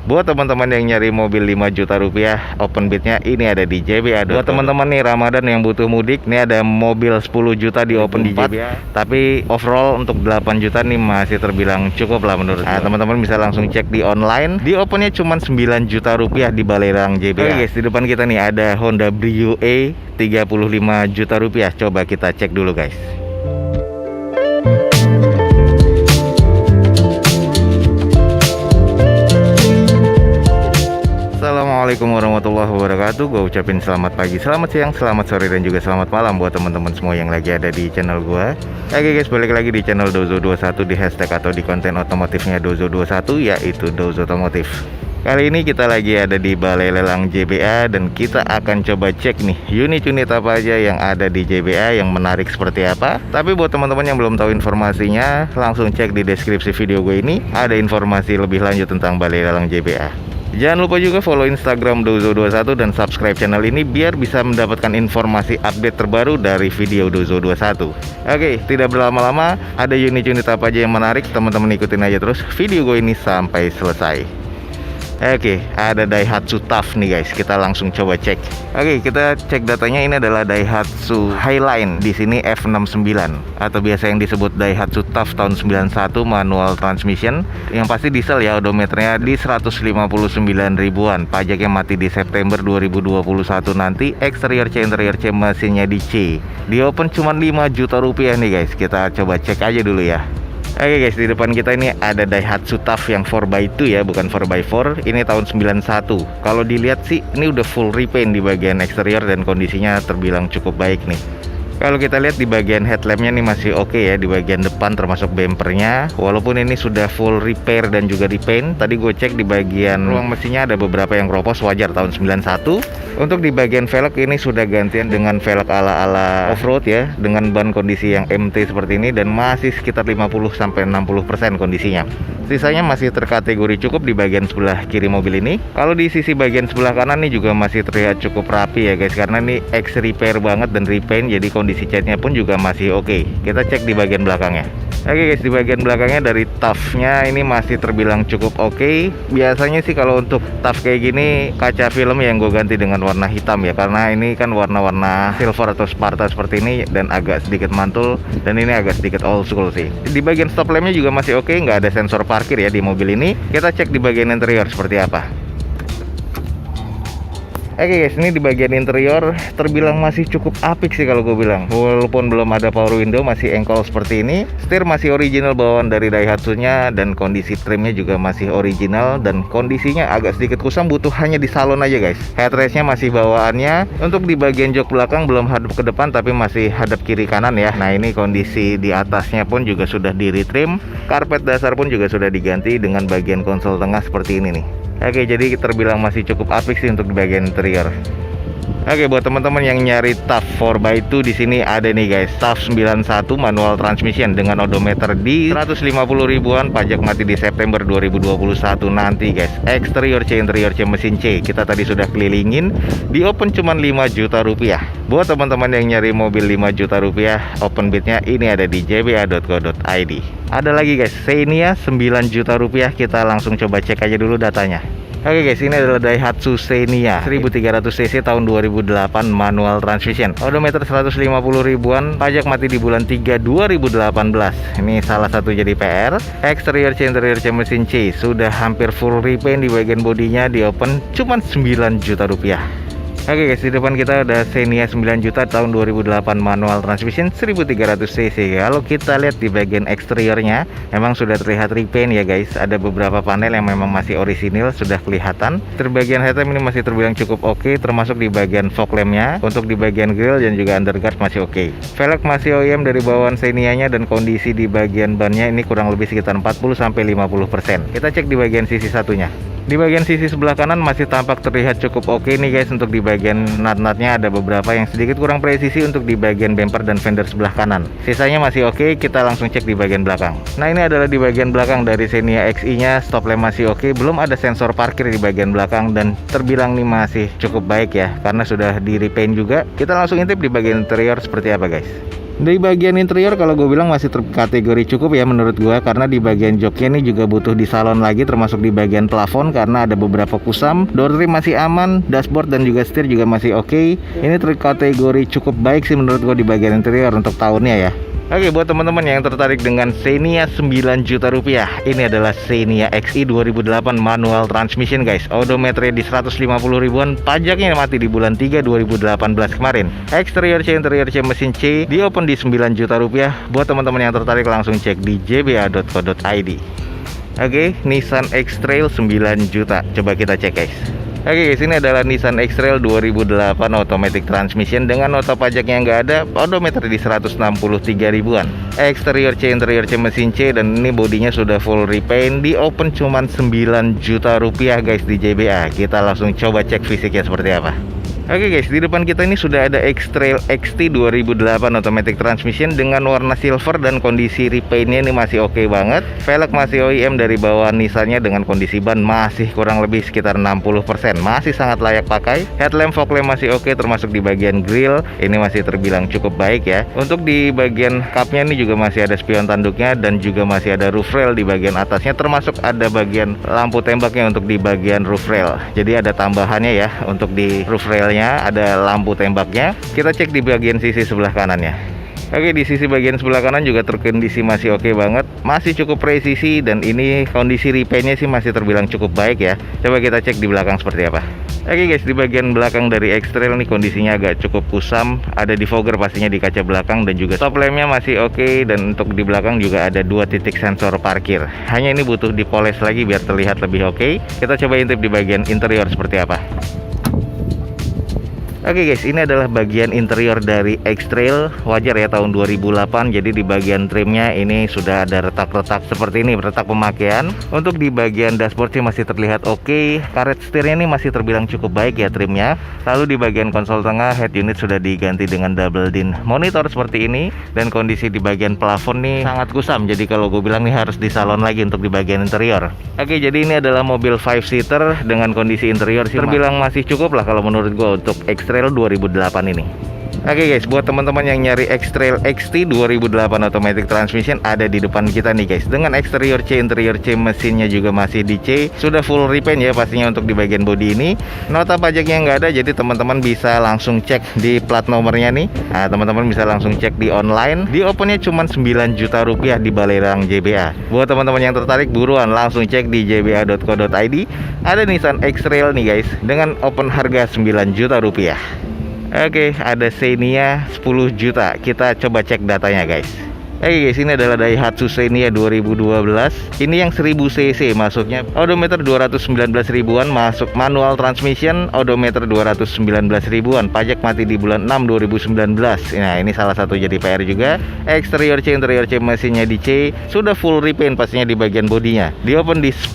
Buat teman-teman yang nyari mobil 5 juta rupiah open bidnya, ini ada di JBA. Buat teman-teman nih Ramadan yang butuh mudik, ini ada mobil 10 juta di open di JBA. Tapi overall untuk 8 juta nih masih terbilang cukup lah menurut saya. Teman-teman bisa langsung cek di online. Di opennya cuma 9 juta rupiah di Balai Lelang JBA. Oke guys, di depan kita nih ada Honda Brio E 35 juta rupiah. Coba kita cek dulu guys. Assalamualaikum warahmatullahi wabarakatuh. Gue ucapin selamat pagi, selamat siang, selamat sore, dan juga selamat malam buat teman-teman semua yang lagi ada di channel gue. Oke guys, balik lagi di channel Dozo21 di hashtag atau di konten otomotifnya Dozo21, yaitu Dozo Otomotif. Kali ini kita lagi ada di Balai Lelang JBA dan kita akan coba cek nih unit-unit apa aja yang ada di JBA yang menarik seperti apa. Tapi buat teman-teman yang belum tahu informasinya, langsung cek di deskripsi video gue ini, ada informasi lebih lanjut tentang Balai Lelang JBA. Jangan lupa juga follow Instagram Dozo21 dan subscribe channel ini biar bisa mendapatkan informasi update terbaru dari video Dozo21. Oke, tidak berlama-lama, ada unit-unit apa aja yang menarik, teman-teman ikutin aja terus video gue ini sampai selesai. Oke, ada Daihatsu TAF nih guys. Kita langsung coba cek. Oke, kita cek datanya. Ini adalah Daihatsu Highline. Di sini F69 atau biasa yang disebut Daihatsu TAF tahun 91, manual transmission. Yang pasti diesel ya, odometernya di 159 ribuan. Pajaknya mati di September 2021 nanti. Eksterior C, interior C, mesinnya di C. Di open cuma 5 juta rupiah nih guys. Kita coba cek aja dulu ya. Oke guys, di depan kita ini ada Daihatsu TAF yang 4x2 ya, bukan 4x4. Ini tahun 91. Kalau dilihat sih ini udah full repaint di bagian eksterior dan kondisinya terbilang cukup baik nih. Kalau kita lihat di bagian headlampnya nih masih oke ya, di bagian depan termasuk bempernya. Walaupun ini sudah full repair dan juga repaint. Tadi gue cek di bagian ruang mesinnya ada beberapa yang ropos, wajar tahun 91. Untuk di bagian velg ini sudah gantian dengan velg ala-ala off-road ya, dengan ban kondisi yang MT seperti ini dan masih sekitar 50-60% kondisinya. Sisanya masih terkategori cukup di bagian sebelah kiri mobil ini. Kalau di sisi bagian sebelah kanan nih juga masih terlihat cukup rapi ya guys, karena ini ex repair banget dan repaint, jadi kondisi catnya pun juga masih oke. Kita cek di bagian belakangnya. Oke guys, di bagian belakangnya dari TAF-nya ini masih terbilang cukup oke. Biasanya sih kalau untuk TAF kayak gini kaca film yang gue ganti dengan warna hitam ya, karena ini kan warna-warna silver atau Sparta seperti ini dan agak sedikit mantul, dan ini agak sedikit old school sih. Di bagian stop lampnya juga masih oke, nggak ada sensor parkir ya di mobil ini. Kita cek di bagian interior seperti apa. Oke guys, ini di bagian interior terbilang masih cukup apik sih kalau gue bilang. Walaupun belum ada power window, masih engkol seperti ini. Setir masih original bawaan dari Daihatsu-nya dan kondisi trimnya juga masih original dan kondisinya agak sedikit kusam, butuh hanya di salon aja guys. Headrestnya masih bawaannya. Untuk di bagian jok belakang belum hadap ke depan tapi masih hadap kiri kanan ya. Nah ini kondisi di atasnya pun juga sudah di retrim. Karpet dasar pun juga sudah diganti dengan bagian konsol tengah seperti ini nih. Oke, jadi terbilang masih cukup apik sih untuk di bagian interior. Oke, buat teman-teman yang nyari TAF 4x2 di sini ada nih guys, TAF 91 manual transmission dengan odometer di 150 ribuan, pajak mati di September 2021 nanti guys. Eksterior C, interior C, mesin C. Kita tadi sudah kelilingin. Di open cuma 5 juta rupiah. Buat teman-teman yang nyari mobil 5 juta rupiah, open bidnya ini ada di jba.co.id. Ada lagi guys, Xenia 9 juta rupiah. Kita langsung coba cek aja dulu datanya. Oke guys, ini adalah Daihatsu Xenia 1300 cc tahun 2008 manual transmission. Odometer 150 ribuan, pajak mati di bulan 3 2018. Ini salah satu jadi PR. Eksterior C, interior C, mesin C. Sudah hampir full repaint di bagian bodinya, di open cuma 9 juta rupiah. Oke guys, di depan kita ada Xenia 9 juta tahun 2008 manual transmission 1300 cc. Kalau kita lihat di bagian eksteriornya memang sudah terlihat repaint ya guys. Ada beberapa panel yang memang masih orisinil, sudah kelihatan. Bagian headlamp ini masih terbilang cukup oke, termasuk di bagian fog lampnya. Untuk di bagian grill dan juga underguard masih oke. Velg masih OEM dari bawaan Xenia-nya dan kondisi di bagian bannya ini kurang lebih sekitar 40-50%. Kita cek di bagian sisi satunya. Di bagian sisi sebelah kanan masih tampak terlihat cukup oke nih guys. Untuk di bagian nut-nutnya ada beberapa yang sedikit kurang presisi untuk di bagian bumper dan fender sebelah kanan. Sisanya masih oke, kita langsung cek di bagian belakang. Nah ini adalah di bagian belakang dari Xenia XI-nya. Stop lamp masih oke, belum ada sensor parkir di bagian belakang dan terbilang nih masih cukup baik ya, karena sudah di repaint juga. Kita langsung intip di bagian interior seperti apa guys. Di bagian interior kalau gue bilang masih terkategori cukup ya menurut gue, karena di bagian joknya ini juga butuh disalon lagi, termasuk di bagian plafon karena ada beberapa kusam. Door trim masih aman, dashboard dan juga setir juga masih oke. Ini terkategori cukup baik sih menurut gue di bagian interior untuk tahunnya ya. Oke, buat teman-teman yang tertarik dengan Xenia 9 juta rupiah, ini adalah Xenia XI 2008 manual transmission guys. Odometernya di 150 ribuan, pajaknya mati di bulan 3 2018 kemarin. Eksterior C, interior C, mesin C, di open di 9 juta rupiah. Buat teman-teman yang tertarik langsung cek di jba.co.id. Oke, Nissan X-Trail 9 juta. Coba kita cek guys. Oke guys, ini adalah Nissan X-Trail 2008 automatic transmission dengan nota pajaknya yang nggak ada, odometer di 163 ribuan. Eksterior C, interior C, mesin C, dan ini bodinya sudah full repaint. Di open cuman 9 juta rupiah guys di JBA. Kita langsung coba cek fisiknya seperti apa. Oke guys, di depan kita ini sudah ada X-Trail XT 2008 automatic transmission dengan warna silver dan kondisi repaintnya ini masih oke banget. Velg masih OEM dari bawah Nissannya dengan kondisi ban masih kurang lebih sekitar 60%, masih sangat layak pakai. Headlamp, fog lamp masih oke, termasuk di bagian grill ini masih terbilang cukup baik ya. Untuk di bagian cupnya ini juga masih ada spion tanduknya dan juga masih ada roof rail di bagian atasnya, termasuk ada bagian lampu tembaknya untuk di bagian roof rail. Jadi ada tambahannya ya untuk di roof railnya, ada lampu tembaknya. Kita cek di bagian sisi sebelah kanannya. Oke, di sisi bagian sebelah kanan juga terkondisi masih oke banget, masih cukup presisi, dan ini kondisi repaintnya sih masih terbilang cukup baik ya. Coba kita cek di belakang seperti apa. Oke guys, di bagian belakang dari X-Trail nih kondisinya agak cukup kusam, ada defogger pastinya di kaca belakang, dan juga stop lampnya masih oke, dan untuk di belakang juga ada 2 titik sensor parkir. Hanya ini butuh dipoles lagi biar terlihat lebih oke. Kita coba intip di bagian interior seperti apa. Oke guys, ini adalah bagian interior dari X-Trail. Wajar ya, tahun 2008. Jadi di bagian trimnya ini sudah ada retak-retak seperti ini, retak pemakaian. Untuk di bagian dashboard sih masih terlihat oke. Karet setirnya ini masih terbilang cukup baik ya trimnya. Lalu di bagian konsol tengah, head unit sudah diganti dengan double din monitor seperti ini. Dan kondisi di bagian plafon nih sangat kusam. Jadi kalau gue bilang nih harus disalon lagi untuk di bagian interior. Oke, jadi ini adalah mobil 5-seater dengan kondisi interior sih terbilang masih cukup lah kalau menurut gue untuk X-Trail 2008 ini. Oke guys, buat teman-teman yang nyari X-Trail XT 2008 automatic transmission, ada di depan kita nih guys, dengan eksterior C, interior C, mesinnya juga masih di C, sudah full repaint ya pastinya untuk di bagian bodi ini. Nota pajaknya nggak ada, jadi teman-teman bisa langsung cek di plat nomornya nih. Nah, teman-teman bisa langsung cek di online. Di opennya cuma 9 juta rupiah di Balerang JBA. Buat teman-teman yang tertarik, buruan langsung cek di jba.co.id. Ada Nissan X-Trail nih guys dengan open harga 9 juta rupiah. Oke, ada Xenia 10 juta. Kita coba cek datanya guys. Oke guys, ini adalah Daihatsu Xenia 2012. Ini yang 1000 cc masuknya. Odometer 219 ribuan, masuk manual transmission, odometer 219 ribuan. Pajak mati di bulan 6 2019. Nah, ini salah satu jadi PR juga. Eksterior C, interior C, mesinnya di C. Sudah full repaint pastinya di bagian bodinya. Di open di 10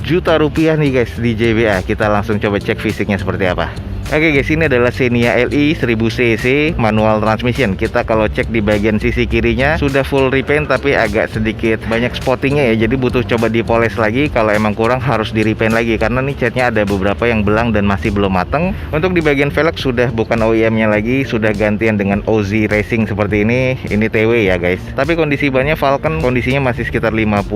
juta rupiah nih guys di JBA. Kita langsung coba cek fisiknya seperti apa. Oke guys, ini adalah Xenia Li 1000 cc manual transmission. Kita kalau cek di bagian sisi kirinya sudah full repaint, tapi agak sedikit banyak spottingnya ya. Jadi butuh coba dipoles lagi. Kalau emang kurang harus di repaint lagi, karena nih catnya ada beberapa yang belang dan masih belum mateng. Untuk di bagian velg sudah bukan OEM-nya lagi, sudah gantian dengan OZ Racing seperti ini. Ini TW ya guys. Tapi kondisi bannya Falcon kondisinya masih sekitar 50%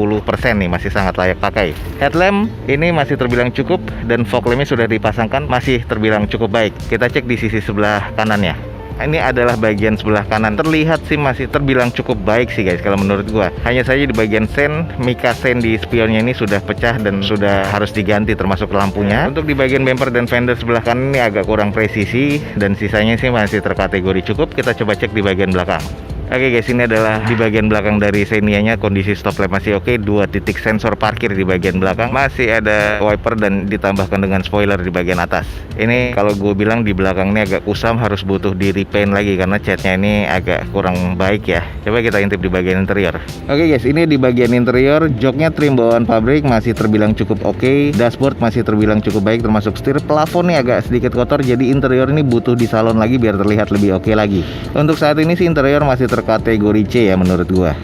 nih, masih sangat layak pakai. Headlamp ini masih terbilang cukup, dan fog lampnya sudah dipasangkan, masih terbilang cukup baik. Kita cek di sisi sebelah kanannya. Ini adalah bagian sebelah kanan. Terlihat sih masih terbilang cukup baik sih guys kalau menurut gua. Hanya saja di bagian sen, mika sen di spionnya ini sudah pecah dan sudah harus diganti, termasuk lampunya. Untuk di bagian bumper dan fender sebelah kanan ini agak kurang presisi, dan sisanya sih masih terkategori cukup. Kita coba cek di bagian belakang. Oke guys, ini adalah di bagian belakang dari Xenia-nya. Kondisi stop lamp masih oke, 2 titik sensor parkir di bagian belakang, masih ada wiper dan ditambahkan dengan spoiler di bagian atas. Ini kalau gue bilang di belakang ini agak kusam, harus butuh di repaint lagi karena catnya ini agak kurang baik ya. Coba kita intip di bagian interior. Oke guys, ini di bagian interior, joknya trim bawaan pabrik masih terbilang cukup oke. Dashboard masih terbilang cukup baik, termasuk setir. Plafon nih agak sedikit kotor, jadi interior ini butuh disalon lagi biar terlihat lebih oke lagi. Untuk saat ini sih interior masih terkategori C ya menurut gua.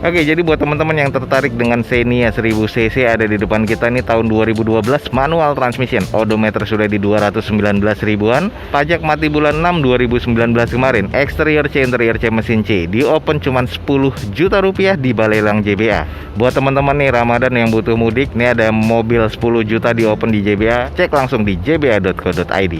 Oke, jadi buat teman-teman yang tertarik dengan Xenia 1000 cc ada di depan kita nih tahun 2012, manual transmission, odometer sudah di 219 ribuan, pajak mati bulan 6 2019 kemarin, eksterior C interior C mesin C, di open cuman 10 juta rupiah di Balai Lelang JBA. Buat teman-teman nih Ramadan yang butuh mudik, nih ada mobil 10 juta di open di JBA, cek langsung di jba.co.id.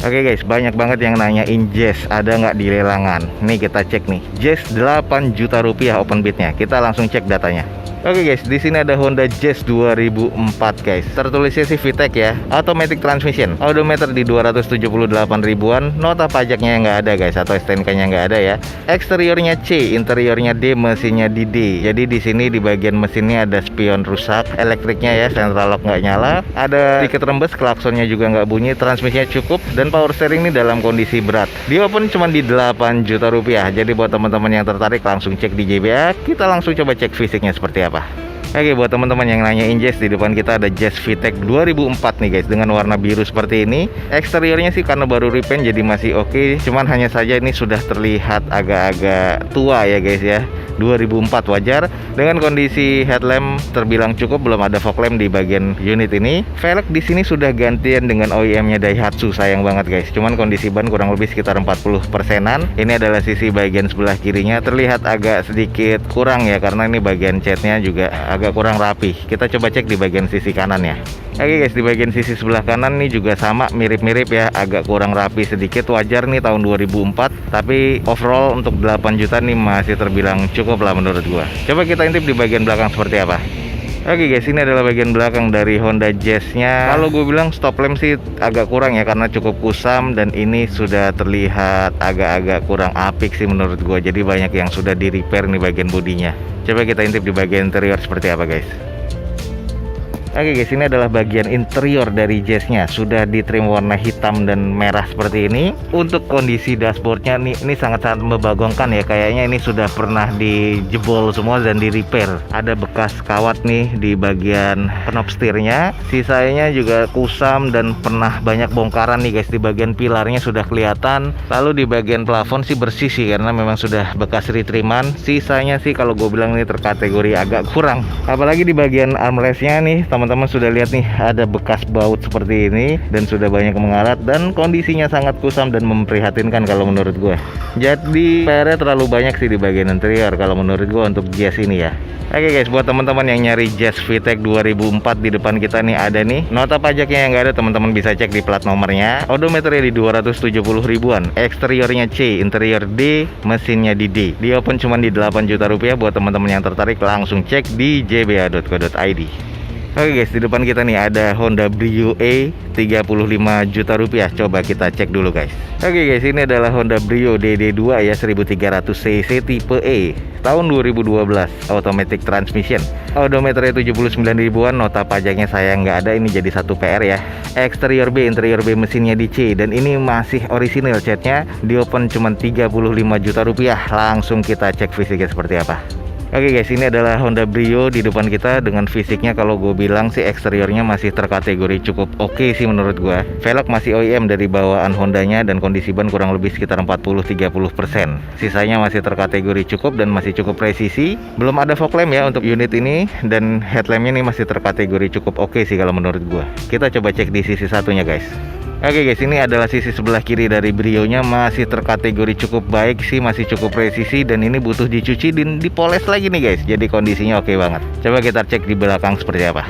Oke guys, banyak banget yang nanyain Jazz ada nggak di lelangan. Nih kita cek nih, Jazz 8 juta rupiah open bidnya. Kita langsung cek datanya. Oke guys, di sini ada Honda Jazz 2004 guys. Tertulisnya sih VTEC ya, automatic transmission, odometer di 278 ribuan, nota pajaknya nggak ada guys, atau STNK-nya nggak ada ya. Eksteriornya C, interiornya D, mesinnya di D. Jadi di sini di bagian mesinnya ada spion rusak, elektriknya ya, central lock nggak nyala, ada sedikit rembes, klaksonnya juga nggak bunyi, transmisinya cukup, dan power steering ini dalam kondisi berat. Di open cuma di 8 juta rupiah. Jadi buat teman-teman yang tertarik langsung cek di JBA. Kita langsung coba cek fisiknya seperti apa. Oke, buat teman-teman yang nanyain Jazz, di depan kita ada Jazz VTEC 2004 nih guys, dengan warna biru seperti ini. Eksteriornya sih karena baru repaint jadi masih oke, cuman hanya saja ini sudah terlihat agak-agak tua ya guys ya. 2004 wajar, dengan kondisi headlamp terbilang cukup, belum ada fog lamp di bagian unit ini. Velg di sini sudah gantian dengan OEM-nya Daihatsu, sayang banget guys. Cuman kondisi ban kurang lebih sekitar 40%-an. Ini adalah sisi bagian sebelah kirinya, terlihat agak sedikit kurang ya, karena ini bagian catnya juga agak kurang rapi. Kita coba cek di bagian sisi kanan ya. Oke guys, di bagian sisi sebelah kanan nih juga sama, mirip-mirip ya, agak kurang rapi sedikit, wajar nih tahun 2004. Tapi overall untuk 8 juta nih masih terbilang cukup lah menurut gua. Coba kita intip di bagian belakang seperti apa. Oke guys, ini adalah bagian belakang dari Honda Jazz-nya. Kalau gue bilang stop lamp sih agak kurang ya, karena cukup kusam, dan ini sudah terlihat agak-agak kurang apik sih menurut gua. Jadi banyak yang sudah di repair nih bagian bodinya. Coba kita intip di bagian interior seperti apa guys. Oke guys, ini adalah bagian interior dari Jazz-nya. Sudah ditrim warna hitam dan merah seperti ini. Untuk kondisi dashboardnya nih, ini sangat-sangat membagongkan ya. Kayaknya ini sudah pernah dijebol semua dan di repair. Ada bekas kawat nih di bagian knob setirnya. Sisanya juga kusam dan pernah banyak bongkaran nih guys. Di bagian pilarnya sudah kelihatan. Lalu di bagian plafon sih bersih sih, karena memang sudah bekas retriman. Sisanya sih kalau gue bilang ini terkategori agak kurang. Apalagi di bagian armrestnya nih, teman-teman sudah lihat nih, ada bekas baut seperti ini dan sudah banyak mengarat, dan kondisinya sangat kusam dan memprihatinkan kalau menurut gue. Jadi PR-nya terlalu banyak sih di bagian interior kalau menurut gue untuk Jazz ini ya. Oke guys, buat teman-teman yang nyari Jazz VTEC 2004, di depan kita nih ada nih nota pajaknya yang nggak ada, teman-teman bisa cek di plat nomornya. Odometernya di 270 ribuan, eksteriornya C, interior D, mesinnya di D. Di open cuma di 8 juta rupiah. Buat teman-teman yang tertarik langsung cek di jba.co.id. Oke guys, di depan kita nih ada Honda Brio E 35 juta rupiah. Coba kita cek dulu guys. Oke guys, ini adalah Honda Brio DD2 ya, 1300 cc tipe E, tahun 2012, automatic transmission. Odometernya 79 ribuan, nota pajaknya sayang nggak ada, ini jadi satu PR ya. Eksterior B, interior B, mesinnya di C, dan ini masih orisinil catnya. Di open cuma 35 juta rupiah. Langsung kita cek fisiknya seperti apa. Oke guys, ini adalah Honda Brio di depan kita dengan fisiknya. Kalau gue bilang sih eksteriornya masih terkategori cukup oke sih menurut gue. Velg masih OEM dari bawaan Hondanya, dan kondisi ban kurang lebih sekitar 40-30%. Sisanya masih terkategori cukup dan masih cukup presisi. Belum ada fog lamp ya untuk unit ini, dan headlampnya ini masih terkategori cukup oke sih kalau menurut gue. Kita coba cek di sisi satunya guys. Oke guys, ini adalah sisi sebelah kiri dari Brio-nya, masih terkategori cukup baik sih, masih cukup presisi, dan ini butuh dicuci dan dipoles lagi nih guys. Jadi kondisinya oke banget. Coba kita cek di belakang seperti apa.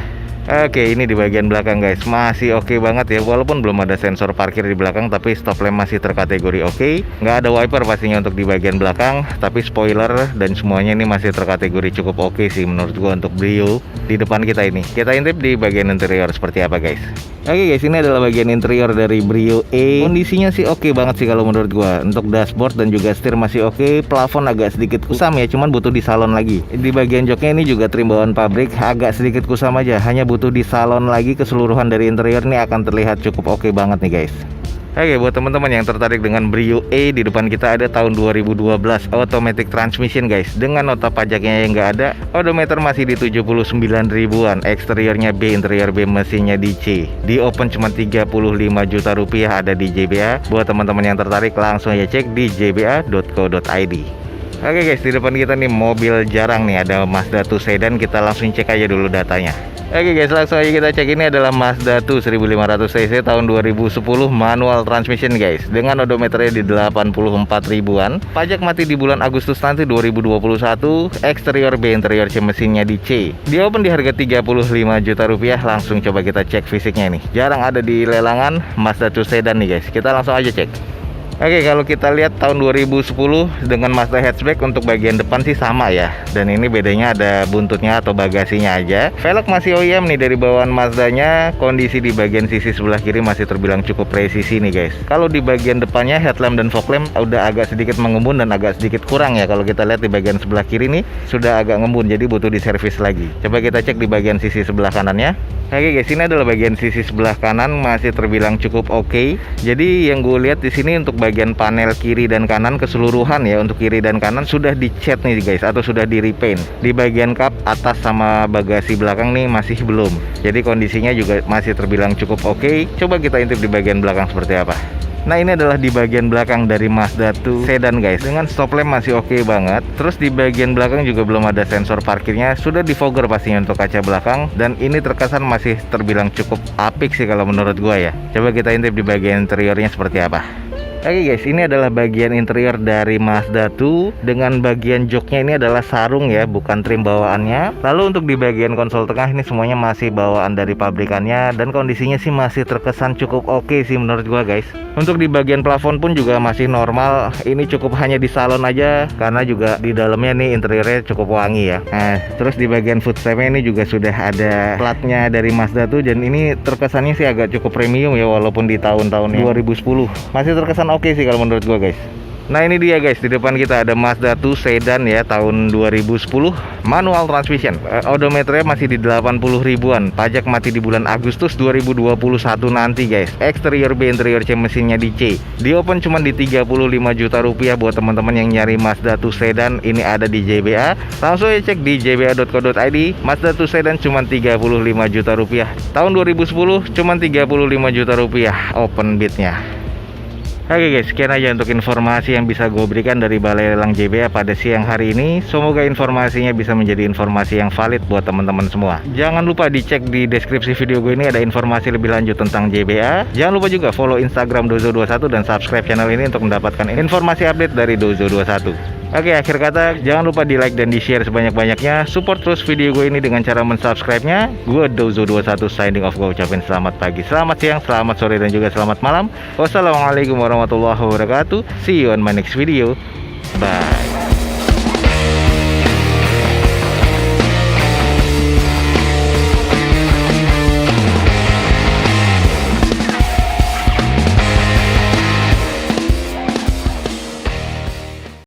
Oke, ini di bagian belakang guys, masih oke banget ya. Walaupun belum ada sensor parkir di belakang, tapi stop lamp masih terkategori oke. Nggak ada wiper pastinya untuk di bagian belakang, tapi spoiler dan semuanya ini masih terkategori cukup oke sih menurut gua untuk Brio di depan kita ini. Kita intip di bagian interior seperti apa guys. Oke guys, ini adalah bagian interior dari Brio E. Kondisinya sih oke banget sih kalau menurut gua. Untuk dashboard dan juga setir masih oke. Plafon agak sedikit kusam ya, cuman butuh di salon lagi. Di bagian joknya ini juga trim bawaan pabrik, agak sedikit kusam aja, hanya butuh di salon lagi. Keseluruhan dari interior ini akan terlihat cukup oke banget nih guys. Oke, buat teman-teman yang tertarik dengan Brio E, di depan kita ada tahun 2012 automatic transmission guys, dengan nota pajaknya yang nggak ada. Odometer masih di 79 ribuan, eksteriornya B, interior B, mesinnya di C. Di open cuma 35 juta rupiah, ada di JBA. Buat teman-teman yang tertarik langsung aja cek di jba.co.id. Oke guys, di depan kita nih mobil jarang nih, ada Mazda 2 sedan. Kita langsung cek aja dulu datanya. Oke guys, langsung aja kita cek. Ini adalah Mazda 2 1500 cc tahun 2010, manual transmission guys, dengan odometernya di 84 ribuan. Pajak mati di bulan Agustus nanti 2021. Eksterior B, interior C, mesinnya di C. Di open di harga 35 juta rupiah. Langsung coba kita cek fisiknya nih. Jarang ada di lelangan Mazda 2 sedan nih guys. Kita langsung aja cek. Oke, kalau kita lihat tahun 2010 dengan Mazda hatchback, untuk bagian depan sih sama ya. Dan ini bedanya ada buntutnya atau bagasinya aja. Velg masih OEM nih dari bawaan Mazdanya. Kondisi di bagian sisi sebelah kiri masih terbilang cukup presisi nih guys. Kalau di bagian depannya headlamp dan fog lamp udah agak sedikit mengembun dan agak sedikit kurang ya. Kalau kita lihat di bagian sebelah kiri nih sudah agak ngembun, jadi butuh diservis lagi. Coba kita cek di bagian sisi sebelah kanannya. Oke guys, ini adalah bagian sisi sebelah kanan, masih terbilang cukup oke. Jadi yang gue lihat di sini untuk bagian panel kiri dan kanan keseluruhan ya, untuk kiri dan kanan sudah dicat nih guys, atau sudah di repaint. Di bagian kap atas sama bagasi belakang nih masih belum. Jadi kondisinya juga masih terbilang cukup oke. Coba kita intip di bagian belakang seperti apa. Nah, ini adalah di bagian belakang dari Mazda 2 sedan guys, dengan stop lamp masih oke banget. Terus di bagian belakang juga belum ada sensor parkirnya, sudah di fogger pastinya untuk kaca belakang. Dan ini terkesan masih terbilang cukup apik sih kalau menurut gua ya. Coba kita intip di bagian interiornya seperti apa. Oke guys, ini adalah bagian interior dari Mazda 2. Dengan bagian joknya ini adalah sarung ya, bukan trim bawaannya. Lalu untuk di bagian konsol tengah ini semuanya masih bawaan dari pabrikannya. Dan kondisinya sih masih terkesan cukup oke sih menurut gua guys. Untuk di bagian plafon pun juga masih normal. Ini cukup hanya di salon aja, karena juga di dalamnya nih interiornya cukup wangi ya. Nah, terus di bagian footstepnya ini juga sudah ada platnya dari Mazda 2. Dan ini terkesannya sih agak cukup premium ya, walaupun di tahun-tahun 2010 masih terkesan oke sih kalau menurut gua guys. Nah, ini dia guys, di depan kita ada Mazda 2 sedan ya, tahun 2010, manual transmission. Odometernya masih di 80 ribuan. Pajak mati di bulan Agustus 2021 nanti guys. Eksterior B, interior C, mesinnya di C. Di open cuma di 35 juta rupiah buat teman-teman yang nyari Mazda 2 sedan. Ini ada di JBA. Langsung aja cek di jba.co.id. Mazda 2 sedan cuma 35 juta rupiah. Tahun 2010 cuma 35 juta rupiah open bidnya. Oke guys, sekian aja untuk informasi yang bisa gue berikan dari Balai Lelang JBA pada siang hari ini. Semoga informasinya bisa menjadi informasi yang valid buat teman-teman semua. Jangan lupa dicek di deskripsi video gue ini, ada informasi lebih lanjut tentang JBA. Jangan lupa juga follow Instagram Dozo21 dan subscribe channel ini untuk mendapatkan informasi update dari Dozo21. Oke, akhir kata, jangan lupa di like dan di share sebanyak-banyaknya. Support terus video gue ini dengan cara mensubscribe-nya. Gue Dozo21 signing off. Gue ucapin selamat pagi, selamat siang, selamat sore, dan juga selamat malam. Wassalamualaikum warahmatullahi wabarakatuh. See you on my next video. Bye.